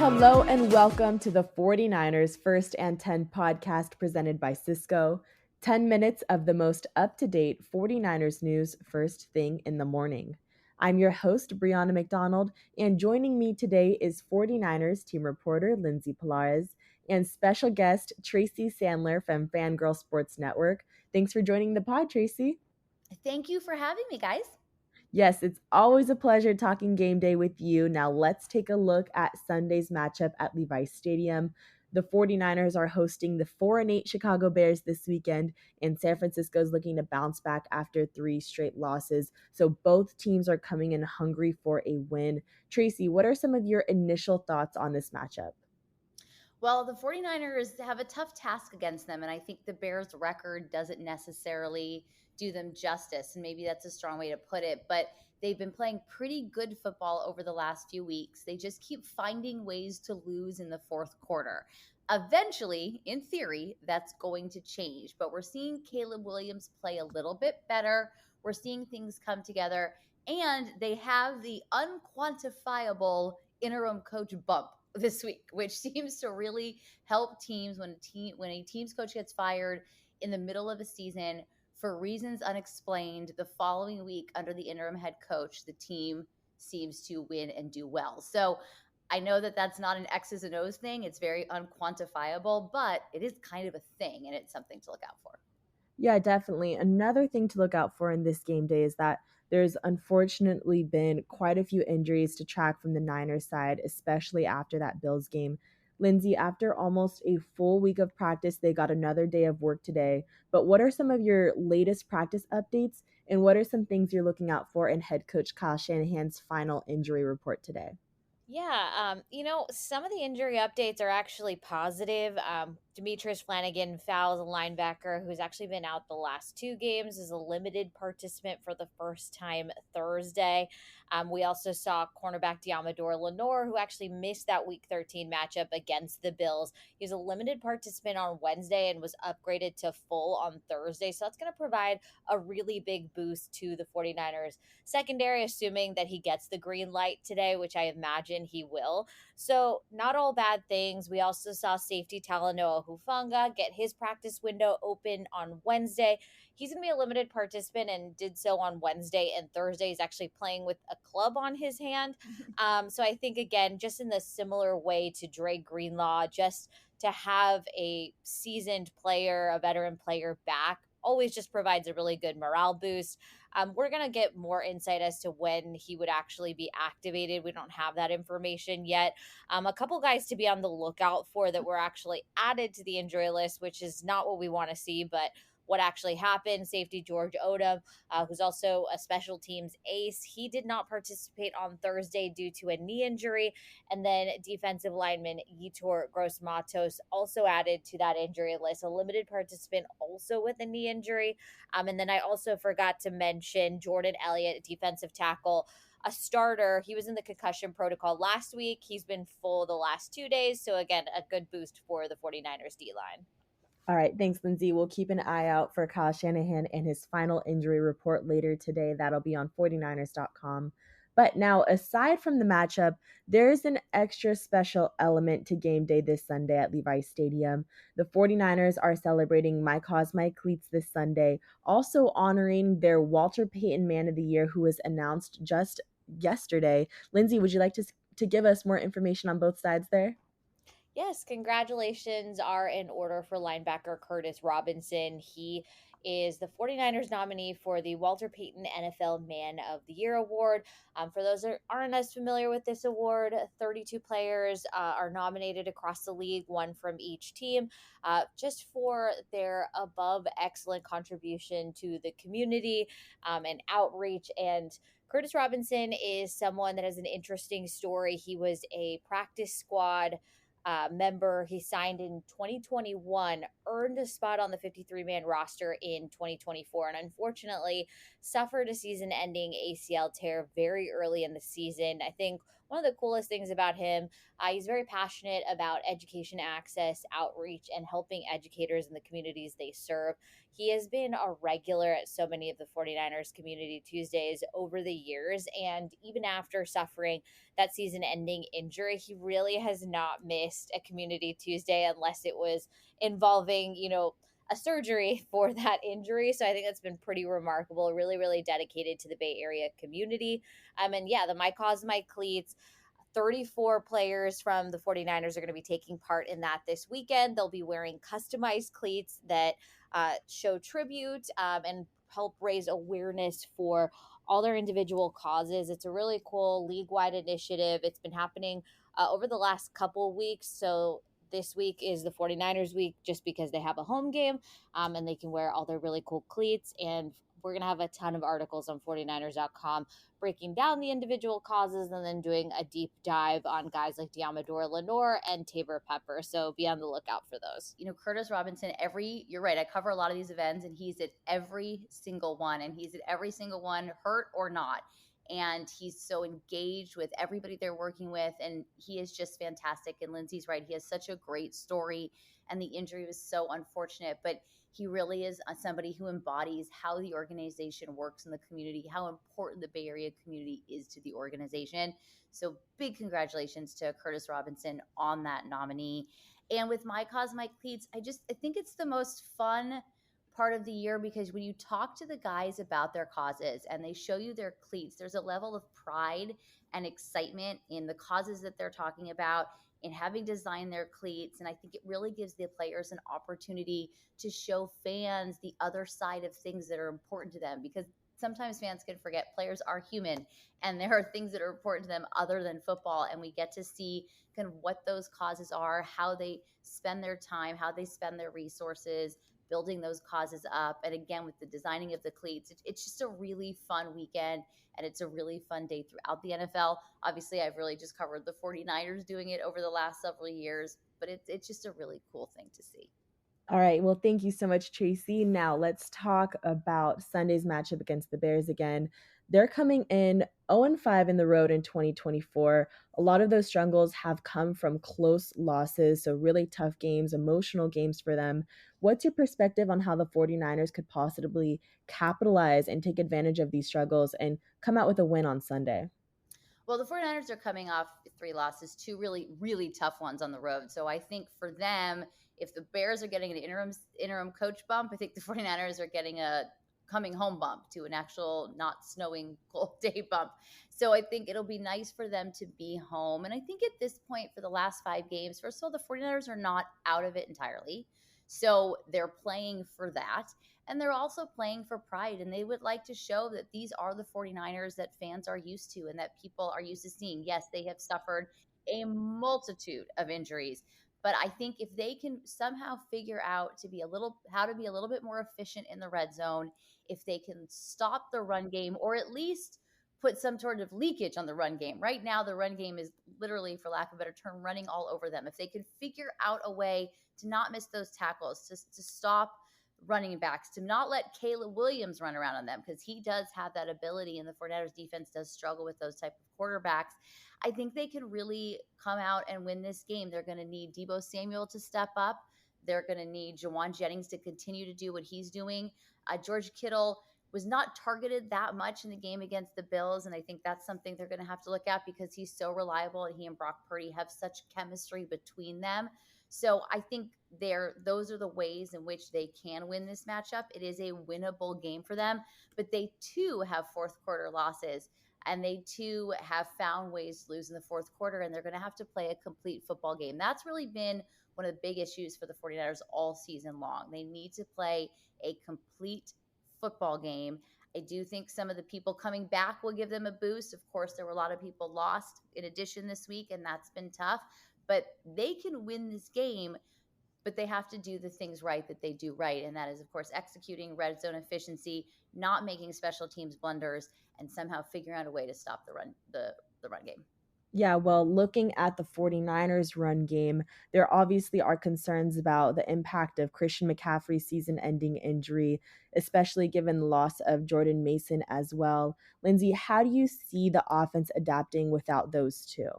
Hello and welcome to the 49ers First and 10 podcast presented by Cisco. 10 minutes of the most up-to-date 49ers news first thing in the morning. I'm your host, Brianna McDonald, and joining me today is 49ers team reporter Lindsay Polares and special guest Tracy Sandler from Fangirl Sports Network. Thanks for joining the pod, Tracy. Thank you for having me, guys. Yes, it's always a pleasure talking game day with you. Now let's take a look at Sunday's matchup at Levi's Stadium. The 49ers are hosting the 4-8 Chicago Bears this weekend, and San Francisco is looking to bounce back after 3 straight losses. So both teams are coming in hungry for a win. Tracy, what are some of your initial thoughts on this matchup? Well, the 49ers have a tough task against them, and I think the Bears' record doesn't necessarily do them justice, and maybe that's a strong way to put it, but they've been playing pretty good football over the last few weeks. They just keep finding ways to lose in the fourth quarter. Eventually, in theory, that's going to change, but we're seeing Caleb Williams play a little bit better. We're seeing things come together, and they have the unquantifiable interim coach bump this week, which seems to really help teams when a team's coach gets fired in the middle of a season for reasons unexplained. The following week, under the interim head coach, the team seems to win and do well. So I know that that's not an X's and O's thing. It's very unquantifiable, but it is kind of a thing, and it's something to look out for. Yeah, definitely. Another thing to look out for in this game day is that there's unfortunately been quite a few injuries to track from the Niners side, especially after that Bills game. Lindsay, after almost a full week of practice, they got another day of work today. But what are some of your latest practice updates, and what are some things you're looking out for in head coach Kyle Shanahan's final injury report today? Yeah, some of the injury updates are actually positive. Demetrius Flanagan fouls a linebacker who's actually been out the last 2 games, is a limited participant for the first time Thursday. We also saw cornerback Diamador Lenore, who actually missed that Week 13 matchup against the Bills. He was a limited participant on Wednesday and was upgraded to full on Thursday. So that's going to provide a really big boost to the 49ers secondary, assuming that he gets the green light today, which I imagine he will. So not all bad things. We also saw safety Talanoa Hufanga get his practice window open on Wednesday. He's going to be a limited participant and did so on Wednesday, and Thursday he's actually playing with a club on his hand. So I think, again, just in the similar way to Dre Greenlaw, just to have a seasoned player, a veteran player back, always just provides a really good morale boost. We're going to get more insight as to when he would actually be activated. We don't have that information yet. A couple guys to be on the lookout for that were actually added to the injury list, which is not what we want to see, but what actually happened. Safety George Odom, who's also a special teams ace. He did not participate on Thursday due to a knee injury. And then defensive lineman Yetur Gross-Matos also added to that injury list, a limited participant also with a knee injury. And then I also forgot to mention Jordan Elliott, defensive tackle, a starter. He was in the concussion protocol last week. He's been full the last 2 days. So again, a good boost for the 49ers D-line. All right, thanks, Lindsay. We'll keep an eye out for Kyle Shanahan and his final injury report later today. That'll be on 49ers.com. But now, aside from the matchup, there's an extra special element to game day this Sunday at Levi's Stadium. The 49ers are celebrating My Cause My Cleats this Sunday, also honoring their Walter Payton Man of the Year, who was announced just yesterday. Lindsay, would you like to give us more information on both sides there? Yes, congratulations are in order for linebacker Curtis Robinson. He is the 49ers nominee for the Walter Payton NFL Man of the Year award. For those that aren't as familiar with this award, 32 players are nominated across the league, one from each team, just for their above excellent contribution to the community and outreach. And Curtis Robinson is someone that has an interesting story. He was a practice squad member. He signed in 2021, earned a spot on the 53-man roster in 2024, and unfortunately suffered a season-ending ACL tear very early in the season. I think one of the coolest things about him, he's very passionate about education access, outreach, and helping educators in the communities they serve. He has been a regular at so many of the 49ers Community Tuesdays over the years. And even after suffering that season ending injury, he really has not missed a Community Tuesday unless it was involving, a surgery for that injury. So I think that's been pretty remarkable. Really, really dedicated to the Bay Area community. And yeah, the My Cause My Cleats, 34 players from the 49ers are going to be taking part in that this weekend. They'll be wearing customized cleats that show tribute and help raise awareness for all their individual causes. It's a really cool league-wide initiative. It's been happening over the last couple weeks. So this week is the 49ers week just because they have a home game and they can wear all their really cool cleats. And we're going to have a ton of articles on 49ers.com breaking down the individual causes and then doing a deep dive on guys like Diamador Lenore and Tabor Pepper. So be on the lookout for those. Curtis Robinson, you're right, I cover a lot of these events and he's at every single one, and he's at every single one, hurt or not. And he's so engaged with everybody they're working with, and he is just fantastic. And Lindsay's right, he has such a great story, and the injury was so unfortunate, but he really is somebody who embodies how the organization works in the community, how important the Bay Area community is to the organization. So big congratulations to Curtis Robinson on that nominee. And with My Cause My Cleats, I think it's the most fun part of the year, because when you talk to the guys about their causes and they show you their cleats, there's a level of pride and excitement in the causes that they're talking about, in having designed their cleats. And I think it really gives the players an opportunity to show fans the other side of things that are important to them, because sometimes fans can forget players are human and there are things that are important to them other than football. And we get to see kind of what those causes are, how they spend their time, how they spend their resources building those causes up. And again, with the designing of the cleats, it's just a really fun weekend, and it's a really fun day throughout the NFL. Obviously, I've really just covered the 49ers doing it over the last several years, but it's just a really cool thing to see. All right. Well, thank you so much, Tracy. Now let's talk about Sunday's matchup against the Bears again. They're coming in 0-5 in the road in 2024. A lot of those struggles have come from close losses, so really tough games, emotional games for them. What's your perspective on how the 49ers could possibly capitalize and take advantage of these struggles and come out with a win on Sunday? Well, the 49ers are coming off 3 losses, 2 really, really tough ones on the road. So I think for them, if the Bears are getting an interim coach bump, I think the 49ers are getting a coming home bump to an actual not snowing cold day bump. So I think it'll be nice for them to be home. And I think at this point for the last 5 games, first of all, the 49ers are not out of it entirely. So they're playing for that. And they're also playing for pride, and they would like to show that these are the 49ers that fans are used to and that people are used to seeing. Yes, they have suffered a multitude of injuries, but I think if they can somehow figure out how to be a little bit more efficient in the red zone, if they can stop the run game or at least put some sort of leakage on the run game. Right now, the run game is literally, for lack of a better term, running all over them. If they can figure out a way to not miss those tackles, to stop running backs, to not let Caleb Williams run around on them, because he does have that ability, and the 49ers defense does struggle with those type of quarterbacks. I think they can really come out and win this game. They're going to need Deebo Samuel to step up. They're going to need Jawan Jennings to continue to do what he's doing. George Kittle was not targeted that much in the game against the Bills, and I think that's something they're going to have to look at because he's so reliable, and he and Brock Purdy have such chemistry between them. So I think those are the ways in which they can win this matchup. It is a winnable game for them, but they too have fourth quarter losses, and they too have found ways to lose in the fourth quarter, and they're going to have to play a complete football game. That's really been one of the big issues for the 49ers all season long. They need to play a complete football game. I do think some of the people coming back will give them a boost. Of course, there were a lot of people lost in addition this week, and that's been tough. But they can win this game, but they have to do the things right that they do right. And that is, of course, executing red zone efficiency, not making special teams blunders, and somehow figuring out a way to stop the run game. Yeah, well, looking at the 49ers run game, there obviously are concerns about the impact of Christian McCaffrey's season ending injury, especially given the loss of Jordan Mason as well. Lindsay, how do you see the offense adapting without those two?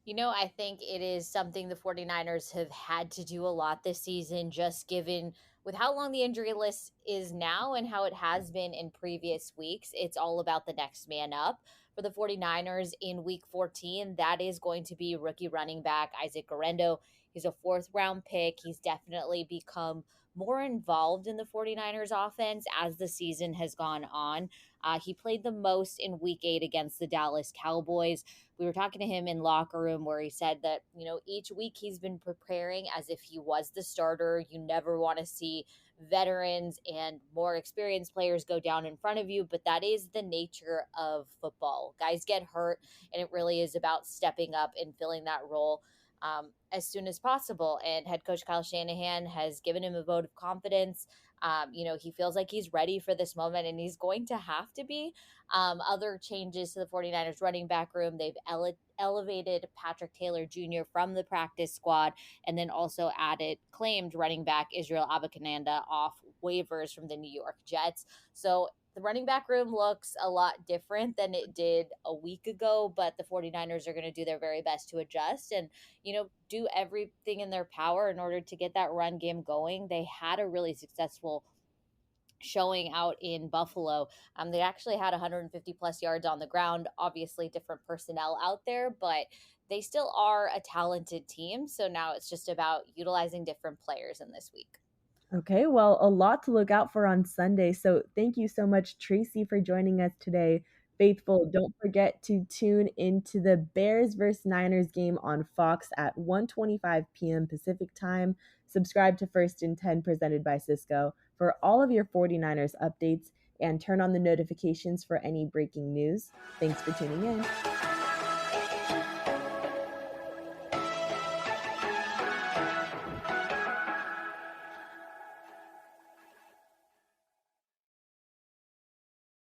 I think it is something the 49ers have had to do a lot this season, just given with how long the injury list is now and how it has been in previous weeks. It's all about the next man up. For the 49ers in week 14, that is going to be rookie running back Isaac Guerrero. He's a fourth round pick. He's definitely become more involved in the 49ers offense as the season has gone on. He played the most in week 8 against the Dallas Cowboys. We were talking to him in locker room where he said that, each week he's been preparing as if he was the starter. You never want to see veterans and more experienced players go down in front of you, but that is the nature of football. Guys get hurt, and it really is about stepping up and filling that role as soon as possible. And head coach Kyle Shanahan has given him a vote of confidence. He feels like he's ready for this moment, and he's going to have to be. Other changes to the 49ers running back room, they've elevated Patrick Taylor Jr. from the practice squad, and then also claimed running back Israel Abakananda off waivers from the New York Jets. So the running back room looks a lot different than it did a week ago, but the 49ers are going to do their very best to adjust and, do everything in their power in order to get that run game going. They had a really successful showing out in Buffalo. They actually had 150 plus yards on the ground, obviously different personnel out there, but they still are a talented team. So now it's just about utilizing different players in this week. Okay, well, a lot to look out for on Sunday. So thank you so much, Tracy, for joining us today. Faithful, don't forget to tune into the Bears vs. Niners game on Fox at 1:25 p.m. Pacific time. Subscribe to First and 10 presented by Cisco for all of your 49ers updates and turn on the notifications for any breaking news. Thanks for tuning in.